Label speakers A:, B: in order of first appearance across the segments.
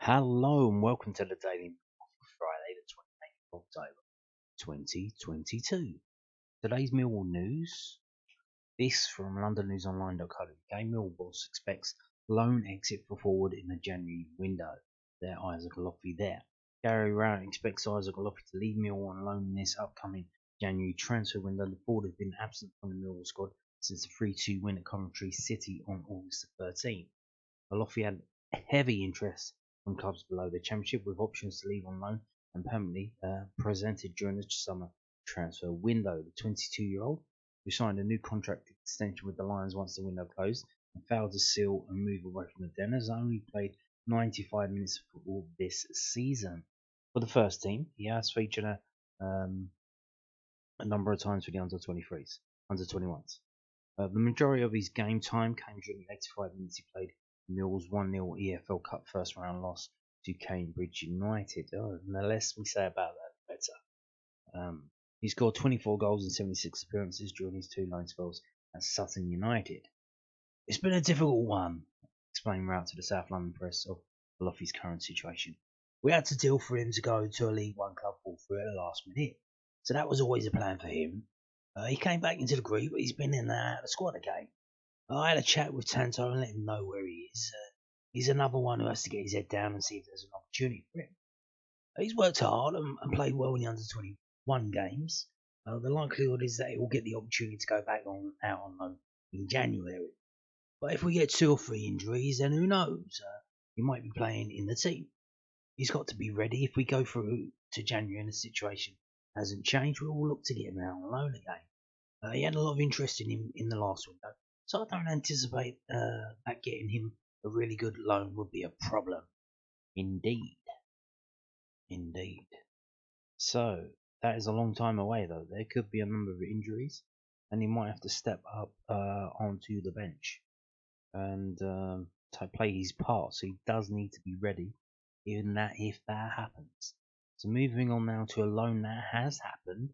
A: Hello and welcome to the Daily Millwall for Friday the 28th of October 2022. Today's Millwall news. This from londonnewsonline.co.uk. Millwall boss expects loan exit for forward in the January window. There, Isaac Olaofe there. Gary Rowett expects Isaac Olaofe to leave Millwall on loan in this upcoming January transfer window. The forward has been absent from the Millwall squad since the 3-2 win at Coventry City on August 13th. Olaofe had heavy interest from clubs below the Championship, with options to leave on loan and permanently presented during the summer transfer window. The 22-year-old, who signed a new contract extension with the Lions once the window closed and failed to seal and move away from the Den, has only played 95 minutes of football this season. For the first team, he has featured a number of times for the under-23s, under-21s. The majority of his game time came during the 85 minutes he played Millwall's 1-0 EFL Cup first round loss to Cambridge United. The less we say about that, the better. He scored 24 goals in 76 appearances during his 2 loan spells at Sutton United. It's been a difficult one, explained Rowett to the South London press of Olaofe's current situation. We had to deal for him to go to a League One club all through at the last minute, so that was always a plan for him. He came back into the group, but he's been in the squad again. I had a chat with Tanto and let him know where he is. He's another one who has to get his head down and see if there's an opportunity for him. He's worked hard and played well in the under-21 games. The likelihood is that he will get the opportunity to go back out on loan in January. But if we get 2 or 3 injuries, then who knows? He might be playing in the team. He's got to be ready. If we go through to January and the situation hasn't changed, we will look to get him out on loan again. He had a lot of interest in him in the last window. So I don't anticipate that getting him a really good loan would be a problem. Indeed. So that is a long time away though. There could be a number of injuries and he might have to step up onto the bench and to play his part. So he does need to be ready even if that happens. So moving on now to a loan that has happened.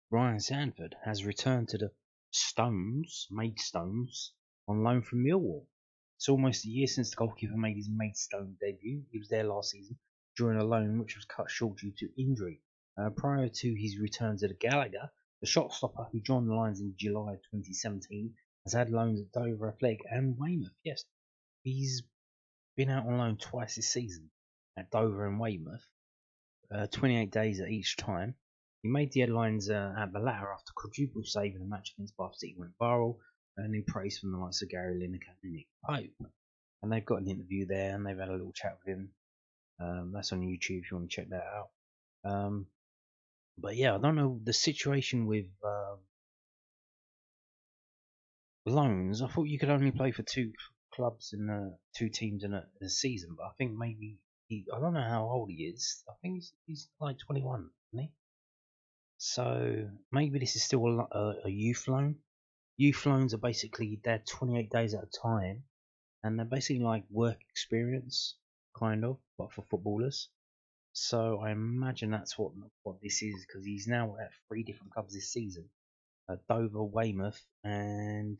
A: Ryan Sandford has returned to the Maidstones, on loan from Millwall. It's almost a year since the goalkeeper made his Maidstone debut. He was there last season during a loan which was cut short due to injury. Prior to his return to the Gallagher, the shot stopper who joined the Lions in July 2017 has had loans at Dover Athletic and Weymouth. Yes, he's been out on loan twice this season at Dover and Weymouth, 28 days at each time. He made the headlines at the latter after quadruple save in a match against Bath City went viral, earning praise from the likes of Gary Lineker and Nick Pope. And they've got an interview there, and they've had a little chat with him. That's on YouTube if you want to check that out. But yeah, I don't know the situation with loans. I thought you could only play for 2 clubs in 2 teams in a season, but I think maybe I don't know how old he is. I think he's like 21, isn't he? So maybe this is still a youth loan. Youth loans are basically they're 28 days at a time, and they're basically like work experience, kind of, but for footballers. So I imagine that's what this is, because he's now at 3 different clubs this season: Dover, Weymouth, and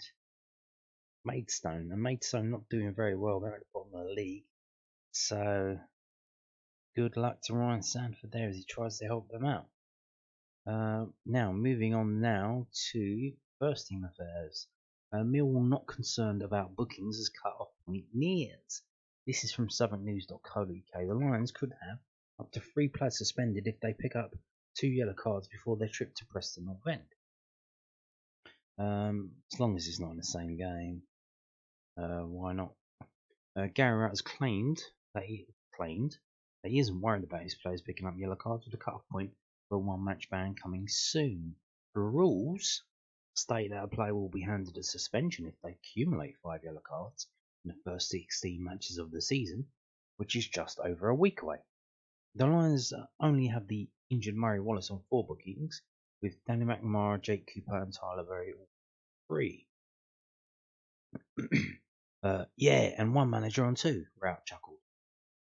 A: Maidstone. And Maidstone not doing very well; they're at the bottom of the league. So good luck to Ryan Sandford there as he tries to help them out. Now, moving on now to first team affairs. Millwall not concerned about bookings as cut-off point nears. This is from southernnews.co.uk. The Lions could have up to 3 players suspended if they pick up 2 yellow cards before their trip to Preston North End. As long as it's not in the same game, why not? Gary Rowett has claimed that he isn't worried about his players picking up yellow cards with a cut-off point for a 1-match ban coming soon. The rules state that a player will be handed a suspension if they accumulate 5 yellow cards in the first 16 matches of the season, which is just over a week away. The Lions only have the injured Murray Wallace on 4 bookings, with Danny McNamara, Jake Cooper and Tyler Berry all 3. Yeah, and 1 manager on 2, Rowett chuckled.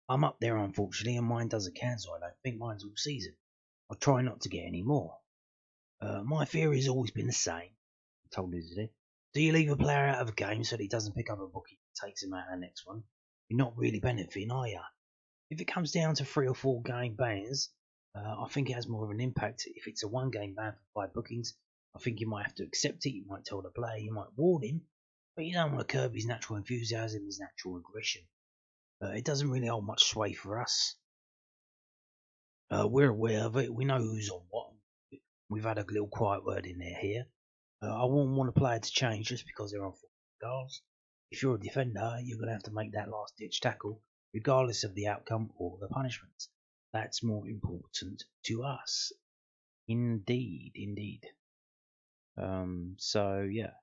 A: I'm up there unfortunately, and mine doesn't cancel. I don't think mine's all season. I'll try not to get any more. My theory has always been the same, he told us Do you leave a player out of a game so that he doesn't pick up a bookie and takes him out of the next one? You're not really benefiting, are you? If it comes down to 3 or 4 game bans, I think it has more of an impact. If it's a 1 game ban for 5 bookings, I think you might have to accept it. You might tell the player, you might warn him, but you don't want to curb his natural enthusiasm, his natural aggression. It doesn't really hold much sway for us. We're aware of it. We know who's on what. We've had a little quiet word in there here. I wouldn't want a player to change just because they're on 4 goals. If you're a defender, you're going to have to make that last-ditch tackle, regardless of the outcome or the punishment. That's more important to us. Indeed. So, yeah.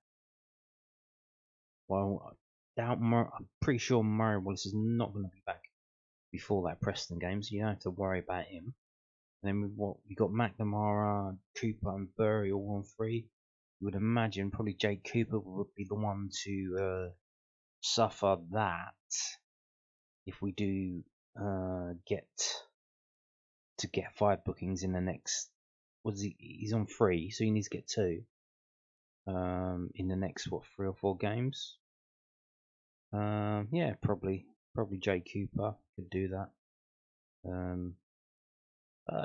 A: Well, I'm pretty sure Murray Wallace is not going to be back before that Preston game, so you don't have to worry about him. And then we got McNamara, Cooper, and Burry all on 3. You would imagine probably Jake Cooper would be the one to suffer that if we do get 5 bookings in the next. He's on 3, so he needs to get 2 in the next 3 or 4 games. Yeah, probably Jake Cooper could do that.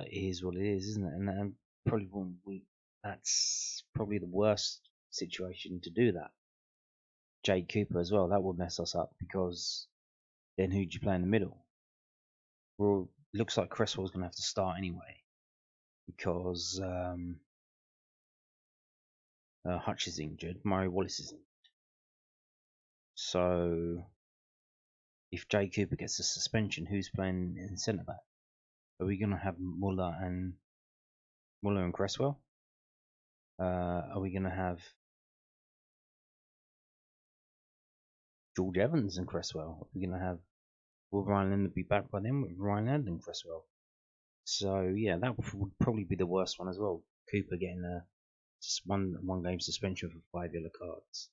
A: It is what it is, isn't it? And probably that's probably the worst situation to do that. Jake Cooper as well, that would mess us up, because then who'd you play in the middle? Well, looks like Cresswell's going to have to start anyway, because Hutch is injured, Murray Wallace is injured. So if Jake Cooper gets a suspension, who's playing in centre back? Are we going to have Muller and Cresswell? Are we going to have George Evans and Cresswell? Are we going to have? Will Ryan Leonard be back by then with Ryan Leonard and Cresswell? So yeah, that would probably be the worst one as well. Cooper getting a one game suspension for 5 yellow cards.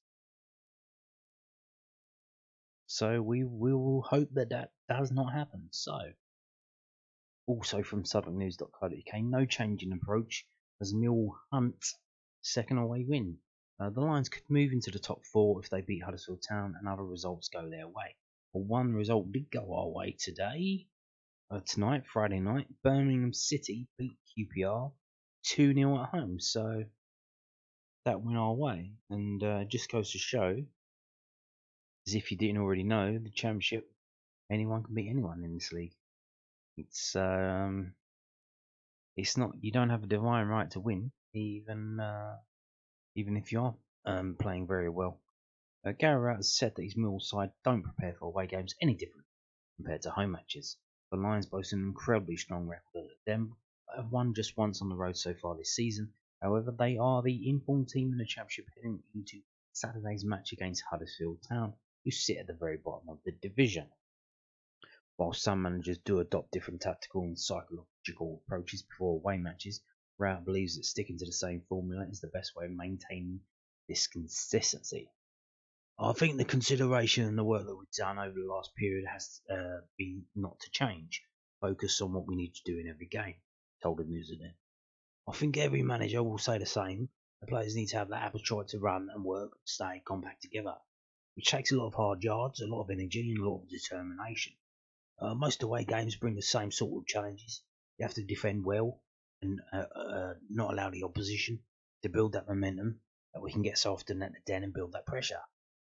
A: So we will hope that does not happen. So, also from southwarknews.co.uk, no change in approach as Millwall hunt second away win. The Lions could move into the top 4 if they beat Huddersfield Town and other results go their way. Well, one result did go our way tonight, Friday night. Birmingham City beat QPR 2-0 at home, so that went our way. And just goes to show, as if you didn't already know, the Championship, anyone can beat anyone in this league. It's not, you don't have a divine right to win, even if you're playing very well. Gary Rowett has said that his Millwall side don't prepare for away games any different compared to home matches. The Lions boast an incredibly strong record at them, but have won just once on the road so far this season. However, they are the informed team in the Championship heading into Saturday's match against Huddersfield Town, who sit at the very bottom of the division. While some managers do adopt different tactical and psychological approaches before away matches, Rowett believes that sticking to the same formula is the best way of maintaining this consistency. I think the consideration and the work that we've done over the last period has been not to change, focus on what we need to do in every game, told the News Today. I think every manager will say the same. The players need to have that appetite to run and work and stay compact together, which takes a lot of hard yards, a lot of energy and a lot of determination. Most away games bring the same sort of challenges. You have to defend well and not allow the opposition to build that momentum that we can get so often at the den and build that pressure.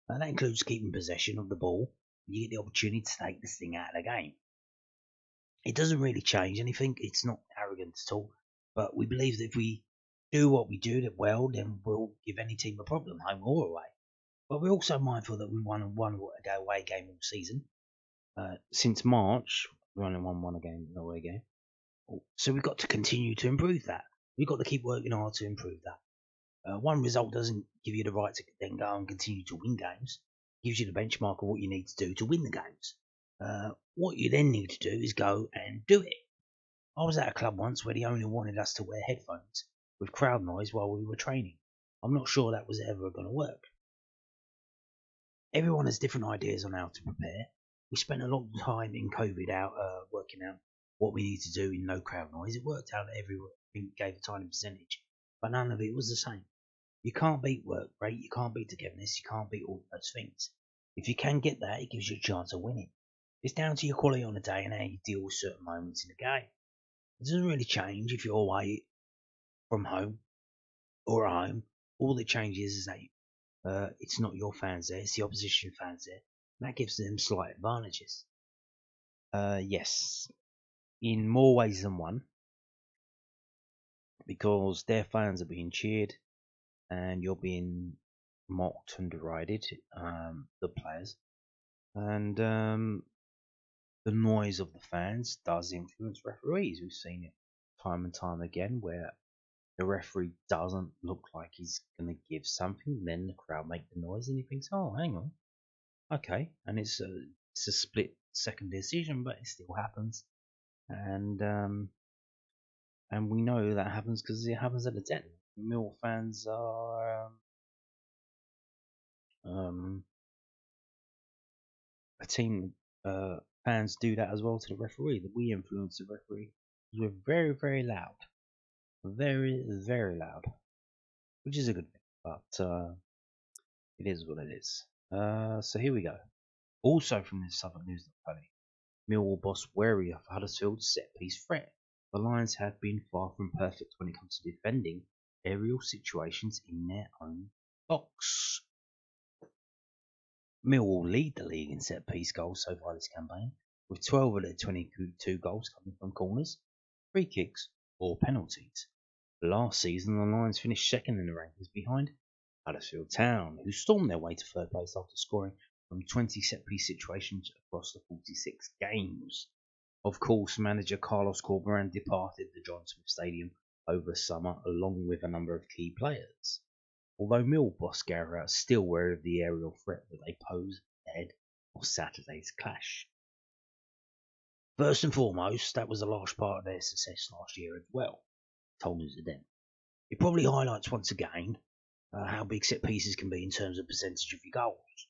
A: And that includes keeping possession of the ball. You get the opportunity to take this thing out of the game. It doesn't really change anything. It's not arrogant at all. But we believe that if we do what we do well, then we'll give any team a problem, home or away. But we're also mindful that we won one away game all season. Since March, we only won one away game. So we've got to continue to improve that. We've got to keep working hard to improve that. One result doesn't give you the right to then go and continue to win games. It gives you the benchmark of what you need to do to win the games. What you then need to do is go and do it. I was at a club once where they only wanted us to wear headphones with crowd noise while we were training. I'm not sure that was ever going to work. Everyone has different ideas on how to prepare. We spent a lot of time in COVID working out what we need to do in no crowd noise. It worked out that everyone gave a tiny percentage, but none of it was the same. You can't beat work rate, you can't beat togetherness, you can't beat all those things. If you can get that, it gives you a chance of winning. It's down to your quality on the day and how you deal with certain moments in the game. It doesn't really change if you're away from home or at home. All that changes is that it's not your fans there, it's the opposition fans there. And that gives them slight advantages. Yes, in more ways than one, because their fans are being cheered and you're being mocked and derided, the players. And the noise of the fans does influence referees. We've seen it time and time again where the referee doesn't look like he's going to give something, then the crowd make the noise and he thinks, oh, hang on, okay. And it's a split second decision, but it still happens. And we know that happens because it happens at the 10. Mill fans are a team. Fans do that as well to the referee. That we influence the referee. We're very, very loud, very, very loud, which is a good thing. But it is what it is. So here we go. Also from this Southern News, Millwall boss wary of Huddersfield's set-piece threat. The Lions have been far from perfect when it comes to defending aerial situations in their own box. Millwall lead the league in set-piece goals so far this campaign, with 12 of their 22 goals coming from corners, free kicks, or penalties. Last season, the Lions finished second in the rankings behind Huddersfield Town, who stormed their way to third place after scoring from 20 set-piece situations across the 46 games. Of course, manager Carlos Corberán departed the John Smith Stadium over summer along with a number of key players. Although Mill boss Garrett is still wary of the aerial threat that they pose ahead of Saturday's clash. First and foremost, that was a large part of their success last year as well, told News of Them. It probably highlights once again how big set pieces can be in terms of percentage of your goals.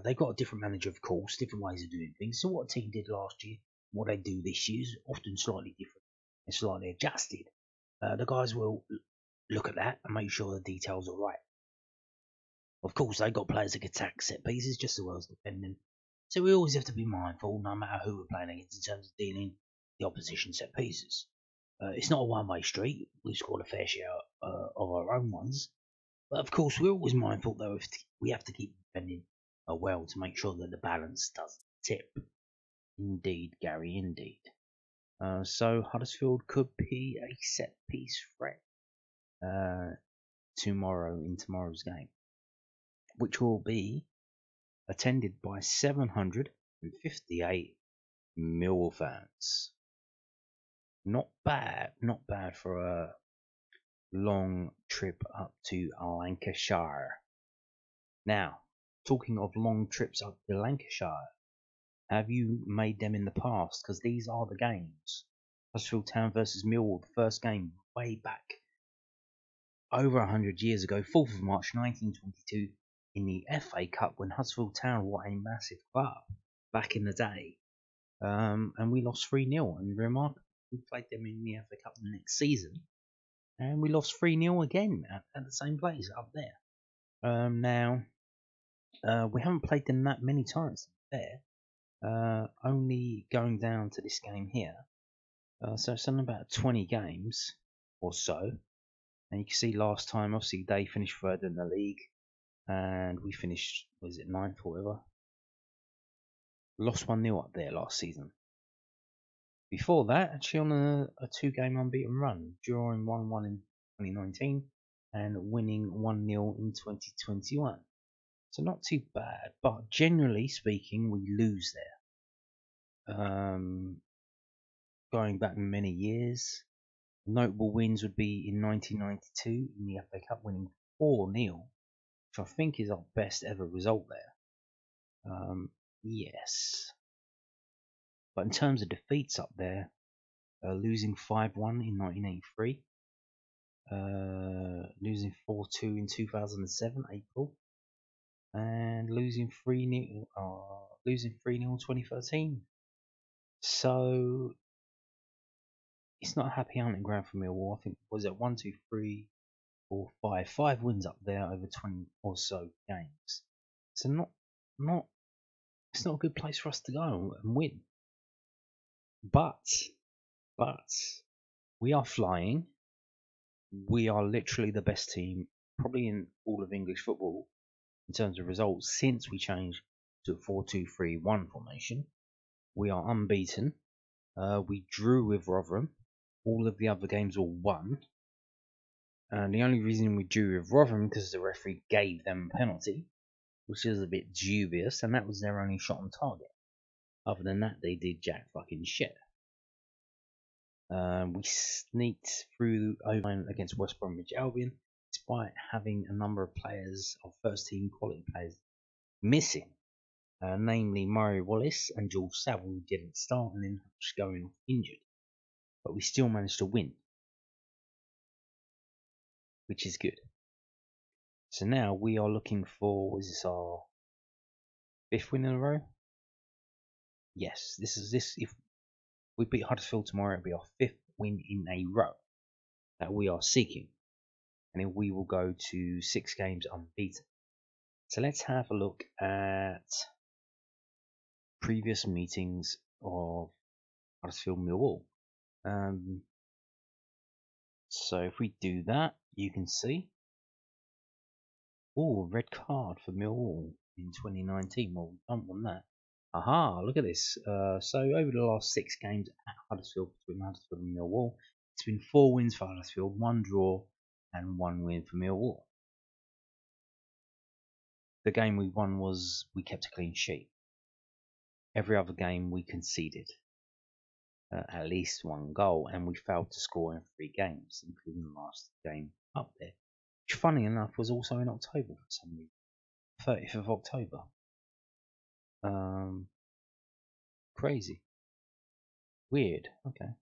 A: They've got a different manager, of course, different ways of doing things. So what a team did last year, what they do this year is often slightly different and slightly adjusted. The guys will look at that and make sure the details are right. Of course, they've got players that can attack set pieces just as well as defending. So we always have to be mindful, no matter who we're playing against, in terms of dealing the opposition set pieces. It's not a one-way street. We've scored a fair share of our own ones. But of course, we're always mindful, though, if we have to keep defending well to make sure that the balance doesn't tip. Indeed, Gary, indeed. So Huddersfield could be a set-piece threat in tomorrow's game, which will be attended by 758 Millwall fans. Not bad for a long trip up to Lancashire. Now, talking of long trips up to Lancashire, have you made them in the past? Because these are the games. Huddersfield Town versus Millwall, the first game way back over 100 years ago, 4th of March 1922, in the FA Cup when Huddersfield Town were a massive club back in the day. And we lost 3-0. And remarkably, we played them in the FA Cup the next season. And we lost 3-0 again at the same place up there. Now, we haven't played them that many times there. Only going down to this game here. So it's only about 20 games or so. And you can see last time, obviously, they finished third in the league. And we finished, was it 9th or whatever? Lost 1-0 up there last season. Before that, actually on a 2-game unbeaten run, drawing 1-1 in 2019 and winning 1-0 in 2021. So not too bad, but generally speaking, we lose there. Going back many years, notable wins would be in 1992 in the FA Cup, winning 4-0, which I think is our best ever result there. Yes. But in terms of defeats up there, losing 5-1 in 1983, losing 4-2 in 2007 April, and losing 3-0 in 2013. So it's not a happy hunting ground for Millwall. I think was it 1, 2, 3, 5 wins up there over 20 or so games. So not it's not a good place for us to go and win. But we are flying. We are literally the best team probably in all of English football in terms of results since we changed to a 4-2-3-1 formation. We are unbeaten. We drew with Rotherham. All of the other games were won. And the only reason we drew with Rotherham because the referee gave them a penalty, which is a bit dubious, and that was their only shot on target. Other than that, they did jack fucking shit. We sneaked through overtime against West Bromwich Albion, despite having a number of players, of first-team quality players, missing. Namely Murray Wallace and George Saville, who didn't start, and then just going off injured. But we still managed to win, which is good. So now we are looking for, is this our 5th win in a row? Yes, if we beat Huddersfield tomorrow, it'll be our 5th win in a row that we are seeking. And then we will go to 6 games unbeaten. So let's have a look at previous meetings of Huddersfield Millwall. So if we do that, you can see, red card for Millwall in 2019. Well, we don't want that. Aha, look at this. So over the last 6 games at Huddersfield, between Huddersfield and Millwall, it's been 4 wins for Huddersfield, 1 draw, and 1 win for Millwall. The game we won was we kept a clean sheet. Every other game we conceded at least 1 goal, and we failed to score in 3 games, including the last game up there, which, funny enough, was also in October for some reason, 30th of October. Crazy, weird. Okay.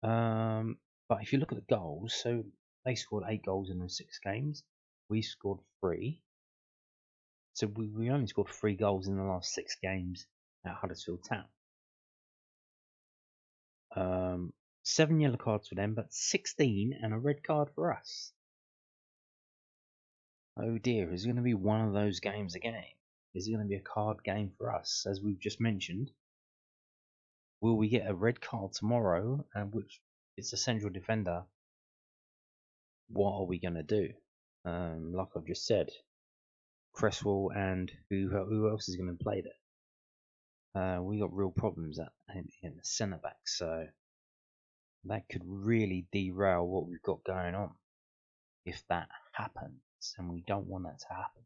A: But if you look at the goals, so they scored 8 goals in those 6 games. We scored 3. So we only scored 3 goals in the last 6 games at Huddersfield Town. 7 yellow cards for them, but 16 and a red card for us. Oh dear, is it going to be one of those games again? Is it going to be a card game for us, as we've just mentioned? Will we get a red card tomorrow, and which it's a central defender? What are we going to do? Like I've just said, Cresswell and who else is going to play there? We got real problems in the centre back, so that could really derail what we've got going on if that happens, and we don't want that to happen.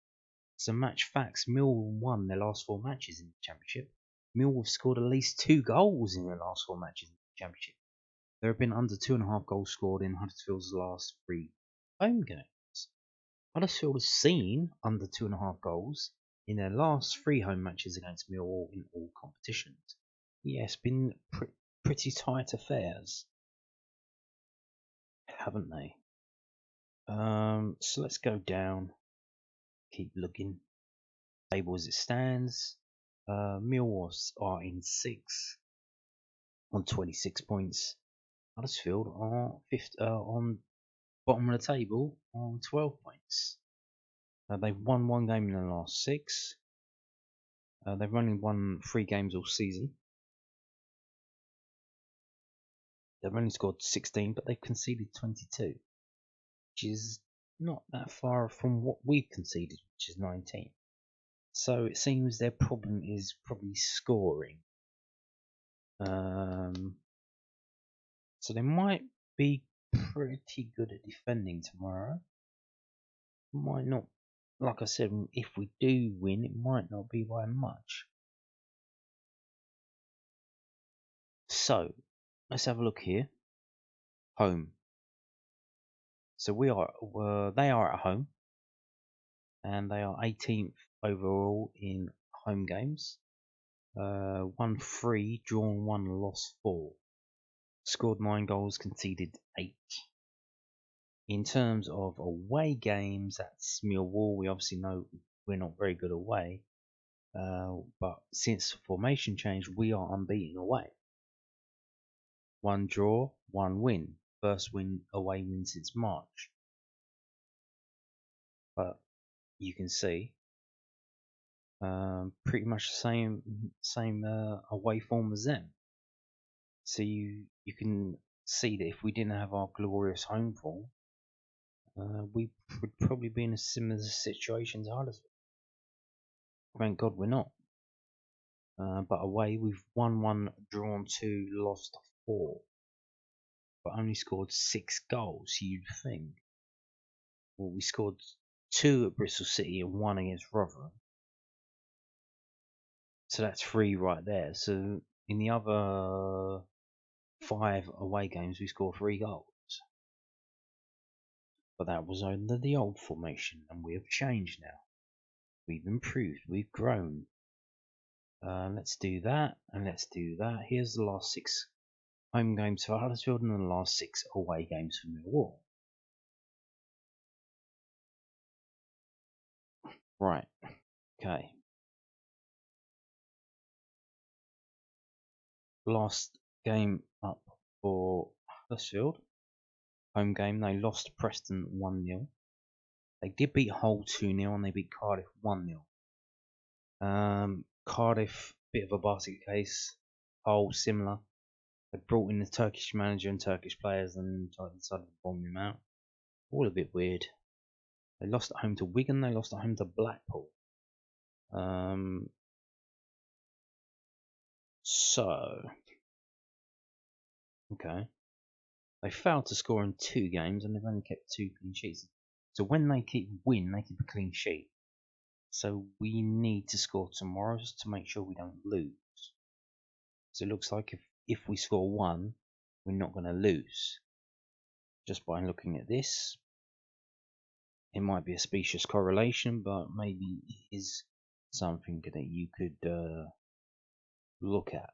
A: So match facts, Millwall won their last 4 matches in the Championship. Millwall have scored at least 2 goals in their last 4 matches in the Championship. There have been under 2.5 goals scored in Huddersfield's last 3 home games. Huddersfield has seen under 2.5 goals in their last 3 home matches against Millwall in all competitions. Yes, been pretty tight affairs, haven't they? So let's go down. Keep looking. Table as it stands. Millwall are in 6th on 26 points. Huddersfield are 5th on bottom of the table on 12 points. They've won 1 game in the last 6. They've only won 3 games all season. They've only scored 16, but they've conceded 22, which is not that far from what we've conceded, which is 19. So it seems their problem is probably scoring. So they might be pretty good at defending tomorrow. Might not, like I said, if we do win, it might not be by much. So let's have a look here. Home. So they are at home, and they are 18th overall in home games. Won 3, drawn 1, lost 4. Scored 9 goals, conceded 8. In terms of away games, that's Millwall. We obviously know we're not very good away, but since formation change, we are unbeaten away. 1 draw, 1 win. First away win since March. but you can see pretty much the same away form as them. So you can see that if we didn't have our glorious home form, we would probably be in a similar situation to Huddersfield. Thank God we're not. But away we've won 1, drawn 2, lost 4, but only scored 6 goals. You'd think. Well, we scored 2 at Bristol City and 1 against Rotherham. So that's 3 right there. So in the other 5 away games, we scored 3 goals. But that was under the old formation, and we have changed now. We've improved. We've grown. Let's do that, and let's do that. Here's the last 6 home games for Huddersfield and the last 6 away games for Millwall. Right. Okay. Last game up for Huddersfield. Home game, they lost to Preston 1-0. They did beat Hull 2-0 and they beat Cardiff 1-0. Cardiff, bit of a basket case. Hull, similar. They brought in the Turkish manager and Turkish players and decided to bomb them out. All a bit weird. They lost at home to Wigan. They lost at home to Blackpool. Okay. They failed to score in 2 games and they've only kept 2 clean sheets. So when they win, they keep a clean sheet. So we need to score tomorrow just to make sure we don't lose. So it looks like if we score 1, we're not going to lose. Just by looking at this, it might be a specious correlation, but maybe it is something that you could look at.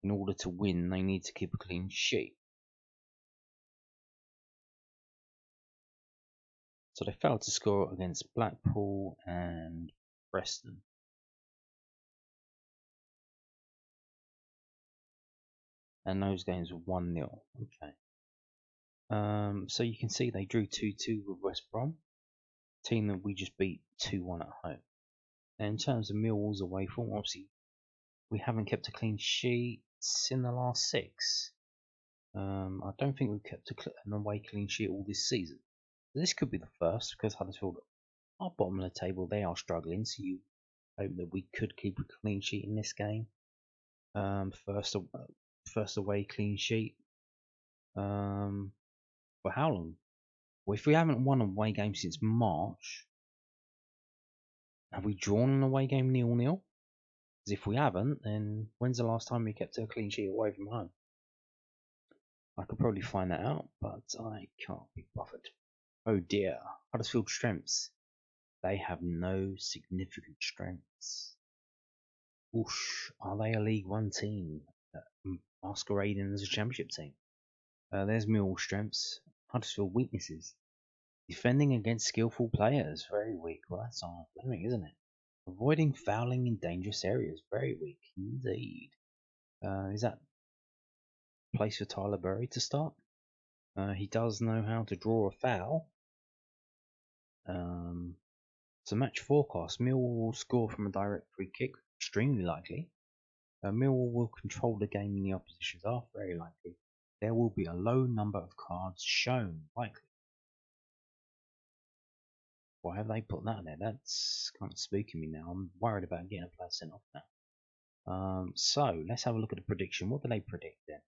A: In order to win, they need to keep a clean sheet. So they failed to score against Blackpool and Preston. And those games were 1-0. Okay. So you can see they drew 2-2 with West Brom, team that we just beat 2-1 at home. And in terms of Millwall's away form, obviously we haven't kept a clean sheet in the last 6. I don't think we've kept an away clean sheet all this season. This could be the first because Huddersfield are bottom of the table. They are struggling, so you hope that we could keep a clean sheet in this game. First away clean sheet. For how long? Well, if we haven't won an away game since March, have we drawn an away game 0-0? Because if we haven't, then when's the last time we kept a clean sheet away from home? I could probably find that out, but I can't be bothered. Oh dear, Huddersfield strengths. They have no significant strengths. Whoosh, are they a League One team masquerading as a Championship team? There's Millwall strengths. Huddersfield weaknesses. Defending against skillful players, very weak. Well, that's our thing, isn't it? Avoiding fouling in dangerous areas, very weak indeed. Is that place for Tyler Berry to start? He does know how to draw a foul. So match forecast. Millwall will score from a direct free kick, extremely likely. Millwall will control the game in the opposition's half, very likely. There will be a low number of cards shown, likely. Why have they put that there? That's kind of spooking me now. I'm worried about getting a player sent off now. So let's have a look at the prediction. What do they predict then?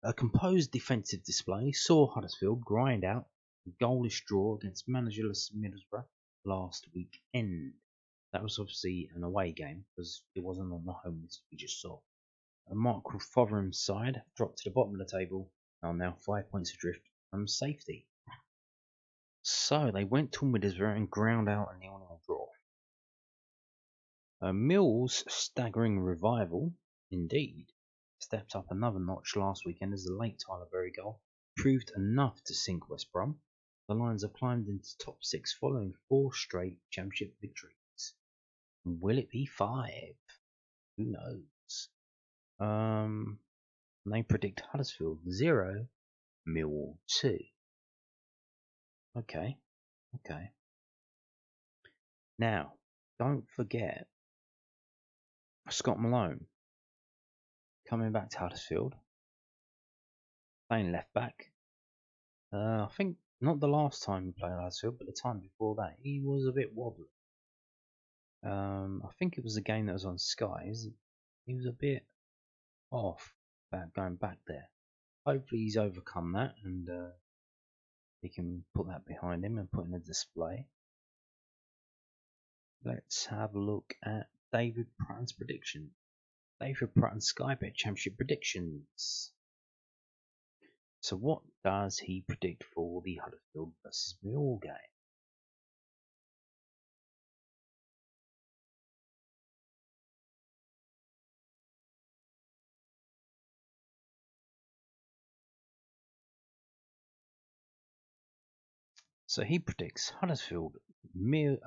A: A composed defensive display saw Huddersfield grind out a goalless draw against managerless Middlesbrough last weekend. That was obviously an away game because it wasn't on the home list we just saw. Mark Fotheringham's side dropped to the bottom of the table and are now 5 points adrift from safety. So they went to Middlesbrough and ground out a 0-0 draw. Mill's staggering revival, indeed, stepped up another notch last weekend as the late Tyler Berry goal proved enough to sink West Brom. The Lions have climbed into top 6 following 4 straight Championship victories. Will it be 5? Who knows? They predict Huddersfield 0, Millwall 2. Okay. Now, don't forget Scott Malone coming back to Huddersfield, playing left back. I think not the last time he played Huddersfield, but the time before that, he was a bit wobbly. I think it was the game that was on Sky. He was a bit off about going back there. Hopefully he's overcome that and he can put that behind him and put in a display. Let's have a look at David Pratten's prediction. David Pratten Sky Bet Championship predictions. So what does he predict for the Huddersfield versus Millwall game? So he predicts Huddersfield nil,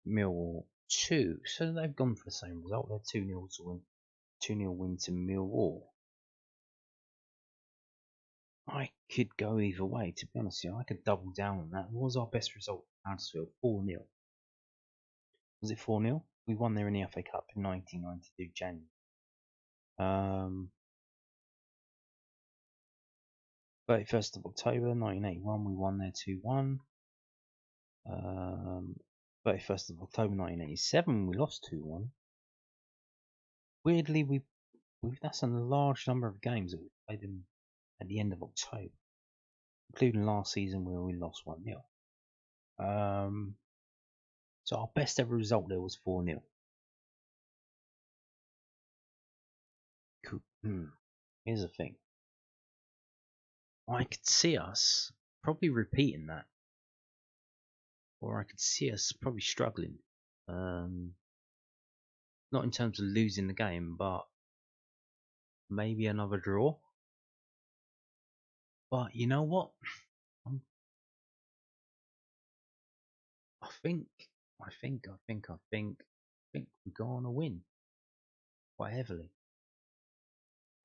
A: Millwall 2. So they've gone for the same result. They're 2-0 to win. 2-0 win to Millwall. I could go either way, to be honest with you. I could double down on that. What was our best result for Huddersfield? 4-0. Was it 4-0? We won there in the FA Cup in 1992 January. 31st of October 1981, we won there 2-1. 31st of October 1987, we lost 2-1. Weirdly, that's a large number of games that we played in at the end of October, including last season where we lost 1-0. So our best ever result there was 4-0. Cool. Here's the thing. I could see us probably repeating that, or I could see us probably struggling. Not in terms of losing the game, but maybe another draw. But you know what? I think we're going to win quite heavily.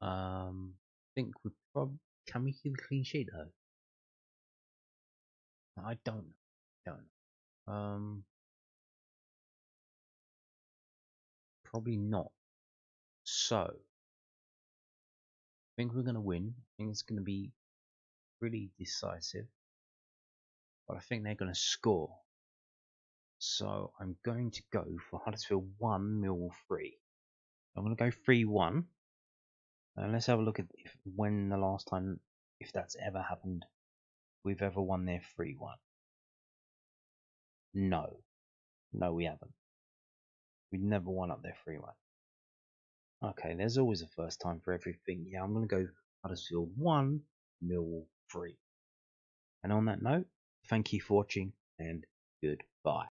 A: I think we probably can we keep a clean sheet though? I don't know. Probably not. So I think we're going to win. I think it's going to be really decisive. But I think they're going to score. So I'm going to go for Huddersfield 1, Millwall 3. I'm going to go 3-1. And let's have a look at when the last time, if that's ever happened, we've ever won there 3-1. No, we haven't. We've never won up there 3-1. Okay, there's always a first time for everything. Yeah, I'm going to go Huddersfield 1, Millwall 3. And on that note, thank you for watching and goodbye.